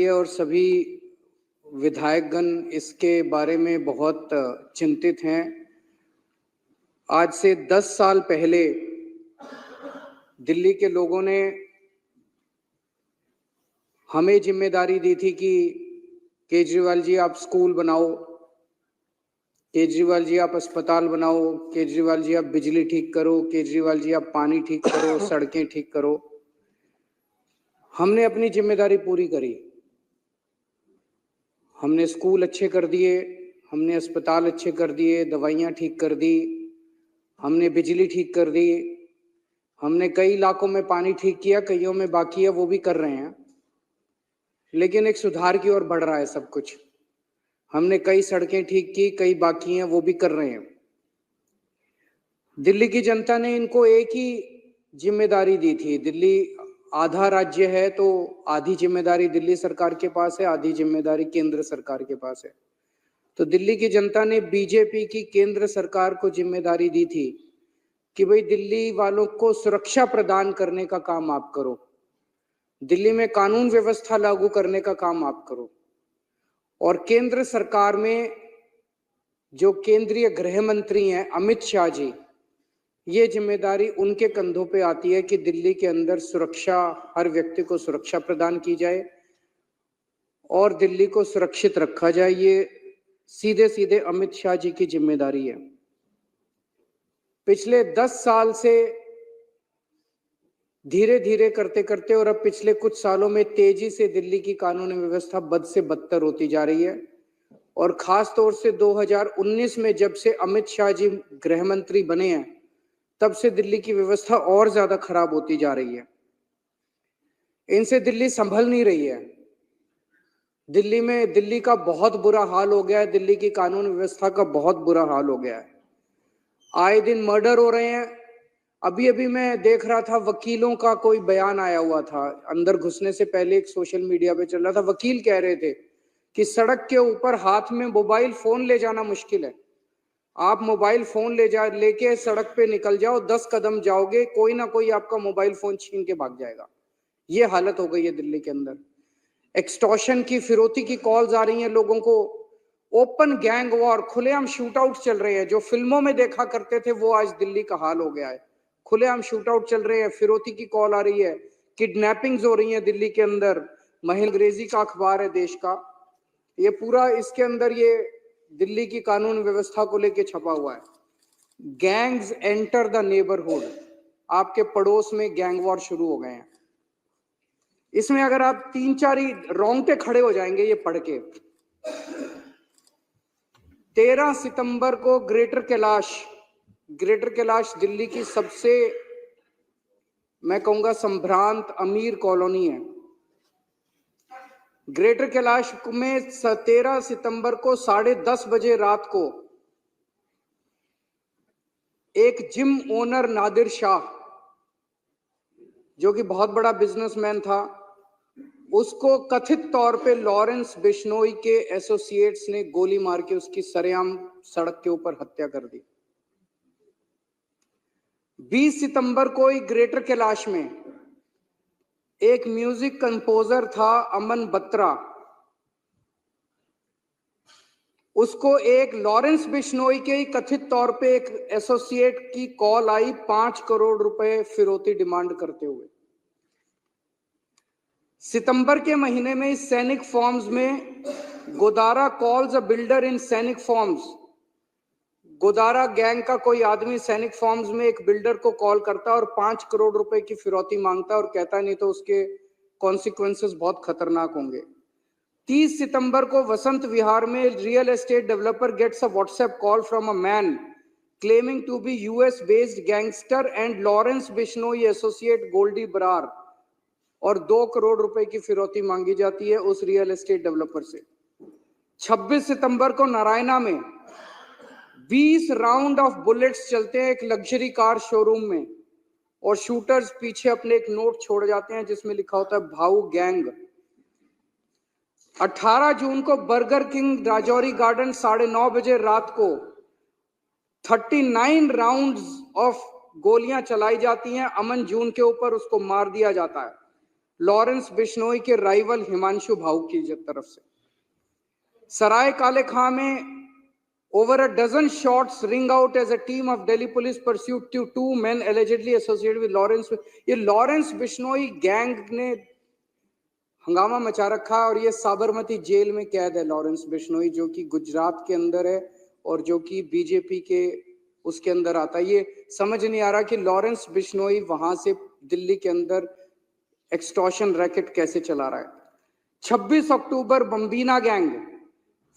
है और सभी विधायकगण इसके बारे में बहुत चिंतित हैं। आज से 10 साल पहले दिल्ली के लोगों ने हमें जिम्मेदारी दी थी कि केजरीवाल जी आप स्कूल बनाओ, केजरीवाल जी आप अस्पताल बनाओ, केजरीवाल जी आप बिजली ठीक करो, केजरीवाल जी आप पानी ठीक करो, सड़कें ठीक करो। हमने अपनी जिम्मेदारी पूरी करी। हमने स्कूल अच्छे कर दिए, हमने अस्पताल अच्छे कर दिए, दवाइयाँ ठीक कर दी, हमने बिजली ठीक कर दी, हमने कई इलाकों में पानी ठीक किया, कईयों में बाकी है, वो भी कर रहे हैं। लेकिन एक सुधार की ओर बढ़ रहा है सब कुछ। हमने कई सड़कें ठीक की, कई बाकी हैं, वो भी कर रहे हैं। दिल्ली की जनता ने इनको एक ही जिम्मेदारी दी थी। दिल्ली आधा राज्य है तो आधी जिम्मेदारी दिल्ली सरकार के पास है, आधी जिम्मेदारी केंद्र सरकार के पास है। तो दिल्ली की जनता ने बीजेपी की केंद्र सरकार को जिम्मेदारी दी थी कि भाई दिल्ली वालों को सुरक्षा प्रदान करने का काम आप करो, दिल्ली में कानून व्यवस्था लागू करने का काम आप करो। और केंद्र सरकार में जो केंद्रीय गृह मंत्री हैं अमित शाह जी, ये जिम्मेदारी उनके कंधों पे आती है कि दिल्ली के अंदर सुरक्षा, हर व्यक्ति को सुरक्षा प्रदान की जाए और दिल्ली को सुरक्षित रखा जाए। ये सीधे सीधे अमित शाह जी की जिम्मेदारी है। पिछले 10 साल से धीरे धीरे करते करते और अब पिछले कुछ सालों में तेजी से दिल्ली की कानूनी व्यवस्था बद से बदतर होती जा रही है। और खास तौर से 2019 में जब से अमित शाह जी गृह मंत्री बने हैं, तब से दिल्ली की व्यवस्था और ज्यादा खराब होती जा रही है। इनसे दिल्ली संभल नहीं रही है। दिल्ली का बहुत बुरा हाल हो गया है, दिल्ली की कानून व्यवस्था का बहुत बुरा हाल हो गया है। आए दिन मर्डर हो रहे हैं। अभी अभी मैं देख रहा था, वकीलों का कोई बयान आया हुआ था, अंदर घुसने से पहले एक सोशल मीडिया पे चल रहा था। वकील कह रहे थे कि सड़क के ऊपर हाथ में मोबाइल फोन ले जाना मुश्किल है। आप मोबाइल फोन लेके सड़क पे निकल जाओ, 10 कदम जाओगे, कोई ना कोई आपका मोबाइल फोन छीन के भाग जाएगा। ये हालत हो गई है दिल्ली के अंदर। एक्सटॉर्शन की, फिरौती की कॉल्स आ रही हैं लोगों को। ओपन गैंग वॉर, खुलेआम शूटआउट चल रहे हैं। जो फिल्मों में देखा करते थे वो आज दिल्ली का हाल हो गया है। खुलेआम शूटआउट चल रहे हैं, फिरौती की कॉल आ रही है, किडनैपिंग्स हो रही हैं दिल्ली के अंदर। अंग्रेजी का अखबार है देश का, ये पूरा इसके अंदर ये दिल्ली की कानून व्यवस्था को लेके छपा हुआ है। गैंग्स एंटर द नेबरहुड, आपके पड़ोस में गैंग वॉर शुरू हो गए हैं। इसमें अगर आप 3-4 ही रोंगटे खड़े हो जाएंगे ये पढ़ के। 13 सितंबर को ग्रेटर कैलाश दिल्ली की सबसे, मैं कहूंगा, संभ्रांत अमीर कॉलोनी है। ग्रेटर कैलाश में 13 सितंबर को 10:30 बजे रात को एक जिम ओनर नादिर शाह, जो कि बहुत बड़ा बिजनेसमैन था, उसको कथित तौर पे लॉरेंस बिश्नोई के एसोसिएट्स ने गोली मार के उसकी सरेआम सड़क के ऊपर हत्या कर दी। 20 सितंबर को ही ग्रेटर कैलाश में एक म्यूजिक कंपोजर था अमन बत्रा, उसको एक लॉरेंस बिश्नोई के कथित तौर पे एक एसोसिएट की कॉल आई 5 करोड़ रुपए फिरौती डिमांड करते हुए। सितंबर के महीने में सैनिक फॉर्म्स में गोदारा कॉल्स अ बिल्डर इन सैनिक फॉर्म्स, गोदारा गैंग का कोई आदमी सैनिक फॉर्म्स में एक बिल्डर को कॉल करता और 5 करोड़ रुपए की फिरौती मांगता और कहता नहीं तो उसके कॉन्सिक्वेंसेस बहुत खतरनाक होंगे। 30 सितंबर को वसंत विहार में real estate developer gets a WhatsApp call from a man claiming to be US based gangster and Lawrence Bishnoi associate Goldy Brar, और 2 करोड़ रुपए की फिरौती मांगी जाती है उस रियल एस्टेट डेवलपर से। 26 सितंबर को नारायणा में 20 राउंड ऑफ बुलेट्स चलते हैं एक लग्जरी कार शोरूम में, और शूटर्स पीछे अपने एक नोट छोड़ जाते हैं जिसमें लिखा होता है भाऊ गैंग। 18 जून को बर्गर किंग राजौरी गार्डन 9:30 बजे रात को 39 राउंड्स ऑफ गोलियां चलाई जाती हैं। अमन जून के ऊपर उसको मार दिया जाता है। लॉरेंस बिश्नोई के राइवल हिमांशु भाऊ की तरफ से। सराय काले खां में over a dozen shots ring out as a team of Delhi police pursued two men allegedly associated with Lawrence। ये लॉरेंस बिश्नोई गैंग ने हंगामा मचा रखा है और ये साबरमती जेल में कैद है। लॉरेंस बिश्नोई जो कि गुजरात के अंदर है और जो कि बीजेपी के उसके अंदर आता है। ये समझ नहीं आ रहा कि लॉरेंस बिश्नोई वहां से दिल्ली के अंदर एक्सटॉर्शन रैकेट कैसे चला रहा है। 26 अक्टूबर बम्बीना gang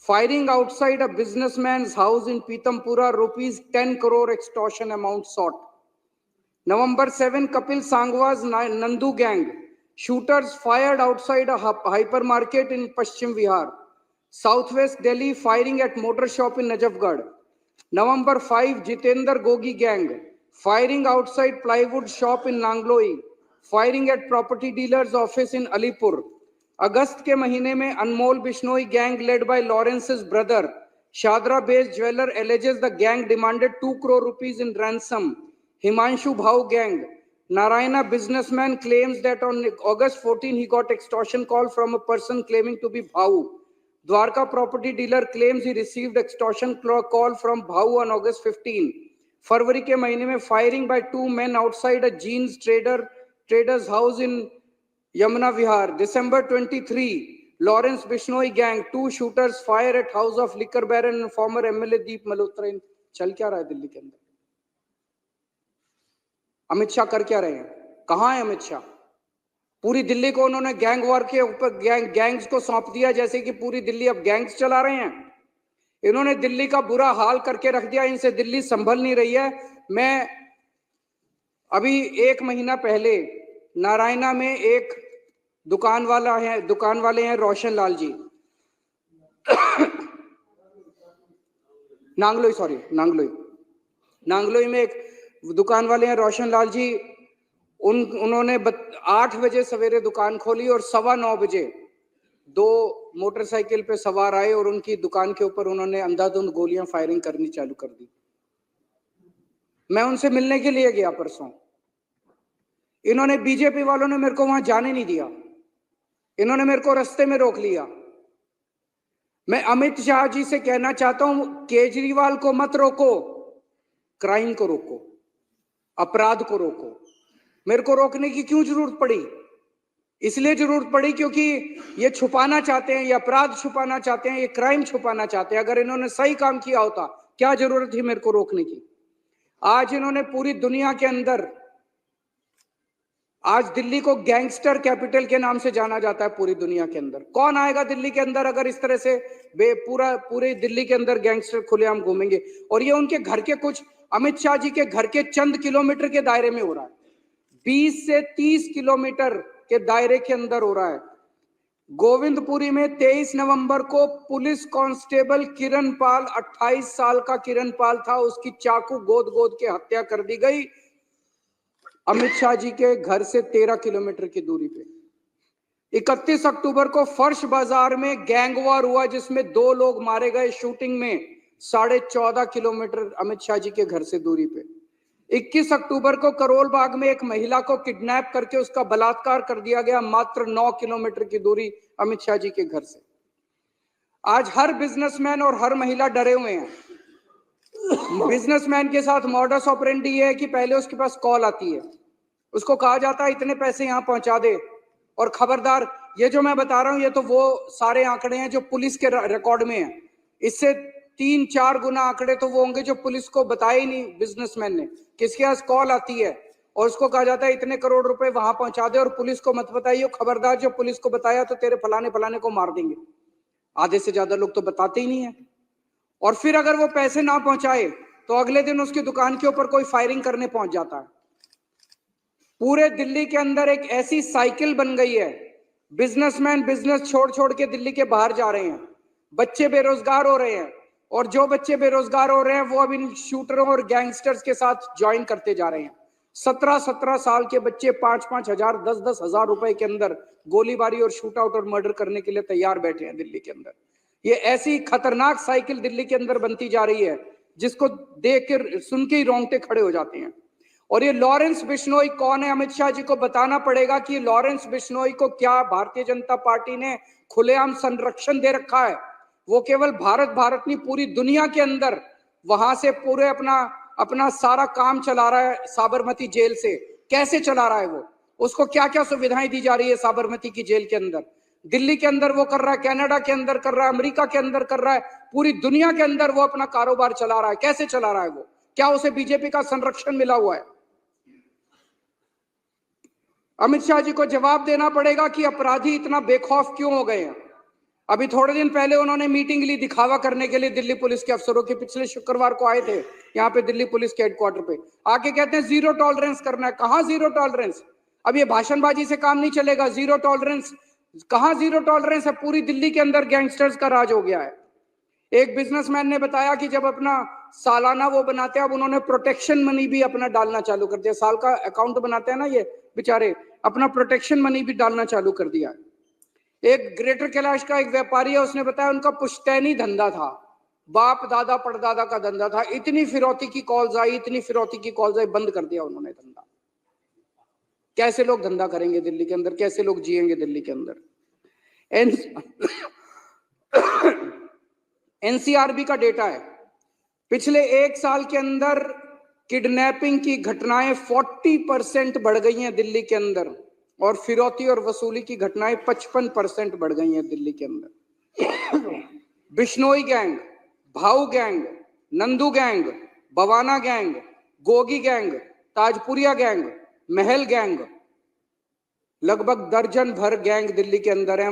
firing outside a businessman's house in Pitampura, rupees 10 crore extortion amount sought। November 7, Kapil Sangwa's Nandu gang, shooters fired outside a hypermarket in Paschim Vihar। Southwest Delhi, firing at motor shop in Najafgarh। November 5, Jitendra Gogi gang, firing outside plywood shop in Nangloi, firing at property dealer's office in Alipur। अगस्त के महीने में Anmol Bishnoi gang led by Lawrence's brother Shahdara based jeweller alleges the gang demanded 2 crore rupees in ransom। Himanshu Bhau gang Narayana businessman claims that on August 14 he got extortion call from a person claiming to be Bhau। Dwarka property dealer claims he received extortion call from Bhau on August 15। फरवरी के महीने में firing by 2 men outside a jeans trader's house in Yamuna Vihar। December 23, Lawrence Bishnoi gang, 2 shooters fire at house of liquor baron and former MLA Deep Malhotra। चल क्या रहा है दिल्ली के अंदर? अमित शाह कर क्या रहे हैं? कहां है अमित शाह? पूरी दिल्ली को उन्होंने गैंग वॉर के ऊपर गैंग्स को सौंप दिया, जैसे कि पूरी दिल्ली अब गैंग्स चला रहे हैं। इन्होंने दिल्ली का बुरा हाल करके रख दिया, इनसे दिल्ली संभल नहीं रही है। मैं अभी 1 महीना पहले नारायणा में एक दुकान वाले हैं रोशन लाल जी, नांगलोई में एक दुकान वाले हैं रोशन लाल जी। उन्होंने 8 बजे सवेरे दुकान खोली और 9:15 बजे 2 मोटरसाइकिल पे सवार आए और उनकी दुकान के ऊपर उन्होंने अंधाधुंध गोलियां फायरिंग करनी चालू कर दी। मैं उनसे मिलने के लिए गया परसों। इन्होंने बीजेपी वालों ने मेरे को वहां जाने नहीं दिया, इन्होंने मेरे को रास्ते में रोक लिया। मैं अमित शाह जी से कहना चाहता हूं, केजरीवाल को मत रोको, क्राइम को रोको, अपराध को रोको। मेरे को रोकने की क्यों जरूरत पड़ी? इसलिए जरूरत पड़ी क्योंकि ये छुपाना चाहते हैं, ये अपराध छुपाना चाहते हैं, ये क्राइम छुपाना चाहते हैं। अगर इन्होंने सही काम किया होता, क्या जरूरत थी मेरे को रोकने की? आज इन्होंने पूरी दुनिया के अंदर, आज दिल्ली को गैंगस्टर कैपिटल के नाम से जाना जाता है पूरी दुनिया के अंदर। कौन आएगा दिल्ली के अंदर अगर इस तरह से पूरे दिल्ली के अंदर गैंगस्टर खुलेआम घूमेंगे? और ये उनके घर के कुछ, अमित शाह जी के घर के चंद किलोमीटर के दायरे में हो रहा है, 20 से 30 किलोमीटर के दायरे के अंदर हो रहा है। गोविंदपुरी में 23 नवंबर को पुलिस कांस्टेबल किरण पाल, 28 साल का किरण पाल था, उसकी चाकू गोद के हत्या कर दी गई अमित शाह जी के घर से 13 किलोमीटर की दूरी पे। 31 अक्टूबर को फर्श बाजार में गैंग वॉर हुआ जिसमें 2 लोग मारे गए शूटिंग में, 14.5 किलोमीटर अमित शाह जी के घर से दूरी पे। 21 अक्टूबर को करोल बाग में एक महिला को किडनैप करके उसका बलात्कार कर दिया गया, मात्र 9 किलोमीटर की दूरी अमित शाह जी के घर से। आज हर बिजनेसमैन और हर महिला डरे हुए हैं। बिजनेसमैन के साथ मॉडस ऑपरेंडी है कि पहले उसके पास कॉल आती है, उसको कहा जाता है इतने पैसे यहां पहुंचा दे, और खबरदार, ये जो मैं बता रहा हूं ये तो वो सारे आंकड़े हैं जो पुलिस के रिकॉर्ड में है। इससे 3-4 गुना आंकड़े तो वो होंगे जो पुलिस को बताए ही नहीं बिजनेसमैन ने। किसके पास कॉल आती है और उसको कहा जाता है इतने करोड़ रुपए वहां पहुंचा दे, और पुलिस को मत बताइए, खबरदार जो पुलिस को बताया तो तेरे फलाने को मार देंगे। आधे से ज्यादा लोग तो बताते ही नहीं है। और फिर अगर वो पैसे ना पहुंचाए तो अगले दिन उसकी दुकान के ऊपर कोई फायरिंग करने पहुंच जाता है। पूरे दिल्ली के अंदर एक ऐसी साइकिल बन गई है, बिजनेसमैन बिजनेस छोड़ के दिल्ली के बाहर जा रहे हैं, बच्चे बेरोजगार हो रहे हैं, और जो बच्चे बेरोजगार हो रहे हैं वो अब इन शूटरों और गैंगस्टर्स के साथ ज्वाइन करते जा रहे हैं। 17 साल के बच्चे 5 हजार 10 हजार रुपए के अंदर गोलीबारी और शूट आउट और मर्डर करने के लिए तैयार बैठे हैं दिल्ली के अंदर। ये ऐसी खतरनाक साइकिल दिल्ली के अंदर बनती जा रही है जिसको देख कर सुन के ही रोंगटे खड़े हो जाते हैं। और ये लॉरेंस बिश्नोई कौन है? अमित शाह जी को बताना पड़ेगा कि लॉरेंस बिश्नोई को क्या भारतीय जनता पार्टी ने खुलेआम संरक्षण दे रखा है। वो केवल भारत नहीं, पूरी दुनिया के अंदर वहां से पूरे अपना सारा काम चला रहा है साबरमती जेल से। कैसे चला रहा है वो? उसको क्या क्या सुविधाएं दी जा रही है साबरमती की जेल के अंदर? दिल्ली के अंदर वो कर रहा है, कनाडा के अंदर कर रहा है, अमेरिका के अंदर कर रहा है, पूरी दुनिया के अंदर वो अपना कारोबार चला रहा है। कैसे चला रहा है वो? क्या उसे बीजेपी का संरक्षण मिला हुआ है? अमित शाह जी को जवाब देना पड़ेगा कि अपराधी इतना बेखौफ क्यों हो गए हैं। अभी थोड़े दिन पहले उन्होंने मीटिंग ली दिखावा करने के लिए दिल्ली पुलिस के अफसरों की। पिछले शुक्रवार को आए थे यहाँ पे दिल्ली पुलिस के हेडक्वार्टर पे, आके कहते हैं जीरो टॉलरेंस करना है। कहां जीरो टॉलरेंस? अब ये भाषणबाजी से काम नहीं चलेगा। जीरो टॉलरेंस कहां? जीरो टॉलरेंस है। पूरी दिल्ली के अंदर गैंगस्टर्स का राज हो गया है। एक बिजनेसमैन ने बताया कि जब अपना सालाना वो बनाते हैं, अब उन्होंने प्रोटेक्शन मनी भी अपना डालना चालू कर दिया। साल का अकाउंट बनाते हैं ना ये बेचारे, अपना प्रोटेक्शन मनी भी डालना चालू कर दिया। एक ग्रेटर कैलाश का एक व्यापारी है, उसने बताया उनका पुश्तैनी धंधा था, बाप दादा परदादा का धंधा था। इतनी फिरौती की कॉल्स आई, इतनी फिरौती की कॉल्स आई, बंद कर दिया उन्होंने धंधा। कैसे लोग धंधा करेंगे दिल्ली के अंदर? कैसे लोग जिएंगे दिल्ली के अंदर? एनसीआरबी का डेटा है, पिछले एक साल के अंदर किडनैपिंग की घटनाएं 40% बढ़ गई हैं दिल्ली के अंदर, और फिरौती और वसूली की घटनाएं 55% बढ़ गई हैं दिल्ली के अंदर। बिश्नोई गैंग, भाऊ gang, Nandu gang, Bawana gang, Gogi gang, Tajpuriya gang, महल गैंग, लगभग दर्जन भर गैंग दिल्ली के अंदर है।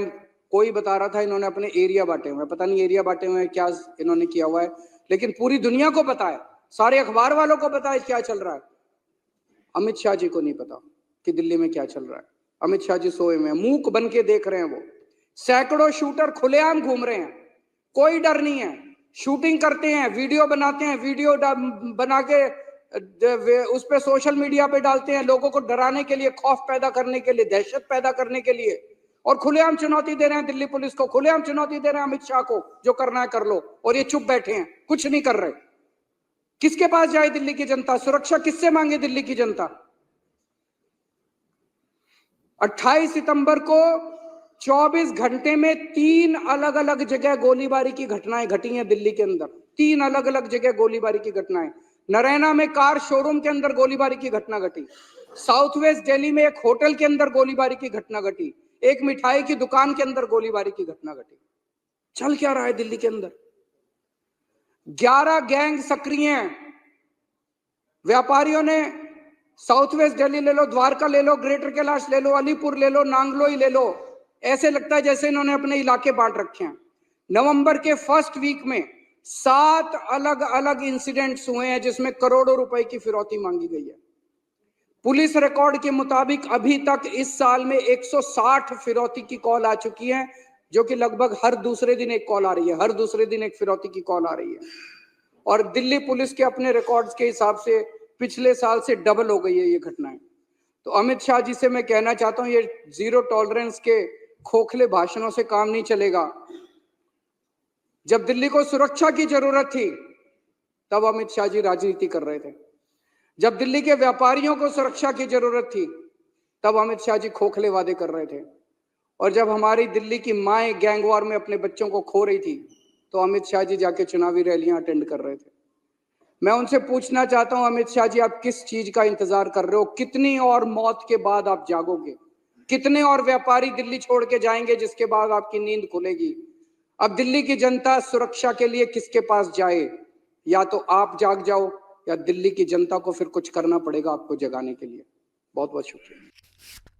कोई बता रहा था इन्होंने अपने एरिया बांटे हुए हैं, पता नहीं एरिया बांटे हुए हैं क्या इन्होंने किया हुआ है, लेकिन पूरी दुनिया को पता है, सारे अखबार वालों को पता है क्या चल रहा है। अमित शाह जी को नहीं पता कि दिल्ली में क्या चल रहा है। अमित शाह जी सोए में मूक बन के देख रहे हैं। वो सैकड़ों शूटर खुलेआम घूम रहे हैं, कोई डर नहीं है। शूटिंग करते हैं, वीडियो बनाते हैं, वीडियो बना के उस पे सोशल मीडिया पे डालते हैं, लोगों को डराने के लिए, खौफ पैदा करने के लिए, दहशत पैदा करने के लिए, और खुलेआम चुनौती दे रहे हैं दिल्ली पुलिस को, खुलेआम चुनौती दे रहे हैं अमित शाह को, जो करना है कर लो। और ये चुप बैठे हैं, कुछ नहीं कर रहे। किसके पास जाए दिल्ली की जनता? सुरक्षा किससे मांगे दिल्ली की जनता? 28 सितंबर को 24 घंटे में 3 अलग अलग जगह गोलीबारी की घटनाएं घटी हैं दिल्ली के अंदर। 3 अलग अलग जगह गोलीबारी की घटनाएं। नरैना में कार शोरूम के अंदर गोलीबारी की घटना घटी। साउथ वेस्ट दिल्ली में एक होटल के अंदर गोलीबारी की घटना घटी। एक मिठाई की दुकान के अंदर गोलीबारी की घटना घटी। चल क्या रहा है दिल्ली के अंदर? 11 गैंग सक्रिय हैं। व्यापारियों ने साउथ वेस्ट दिल्ली ले लो, द्वारका ले लो, ग्रेटर कैलाश ले लो, अलीपुर ले लो, नांगलोई ले लो, ऐसे लगता है जैसे इन्होंने अपने इलाके बांट रखे हैं। नवंबर के फर्स्ट वीक में 7 अलग अलग इंसिडेंट्स हुए हैं जिसमें करोड़ों रुपए की फिरौती मांगी गई है। पुलिस रिकॉर्ड के मुताबिक अभी तक इस साल में 160 फिरौती की कॉल आ चुकी है, जो कि लगभग हर दूसरे दिन एक कॉल आ रही है, हर दूसरे दिन एक फिरौती की कॉल आ रही है। और दिल्ली पुलिस के अपने रिकॉर्ड्स के हिसाब से पिछले साल से डबल हो गई है ये घटनाएं। तो अमित शाह जी से मैं कहना चाहता हूं, ये जीरो टॉलरेंस के खोखले भाषणों से काम नहीं चलेगा। जब दिल्ली को सुरक्षा की जरूरत थी तब अमित शाह जी राजनीति कर रहे थे। जब दिल्ली के व्यापारियों को सुरक्षा की जरूरत थी तब अमित शाह जी खोखले वादे कर रहे थे। और जब हमारी दिल्ली की माएं गैंगवार में अपने बच्चों को खो रही थी तो अमित शाह जी जाके चुनावी रैलियां अटेंड कर रहे थे। मैं उनसे पूछना चाहता हूं, अमित शाह जी, आप किस चीज का इंतजार कर रहे हो? कितनी और मौत के बाद आप जागोगे? कितने और व्यापारी दिल्ली छोड़ के जाएंगे जिसके बाद आपकी नींद खुलेगी? अब दिल्ली की जनता सुरक्षा के लिए किसके पास जाए? या तो आप जाग जाओ या दिल्ली की जनता को फिर कुछ करना पड़ेगा आपको जगाने के लिए। बहुत बहुत शुक्रिया।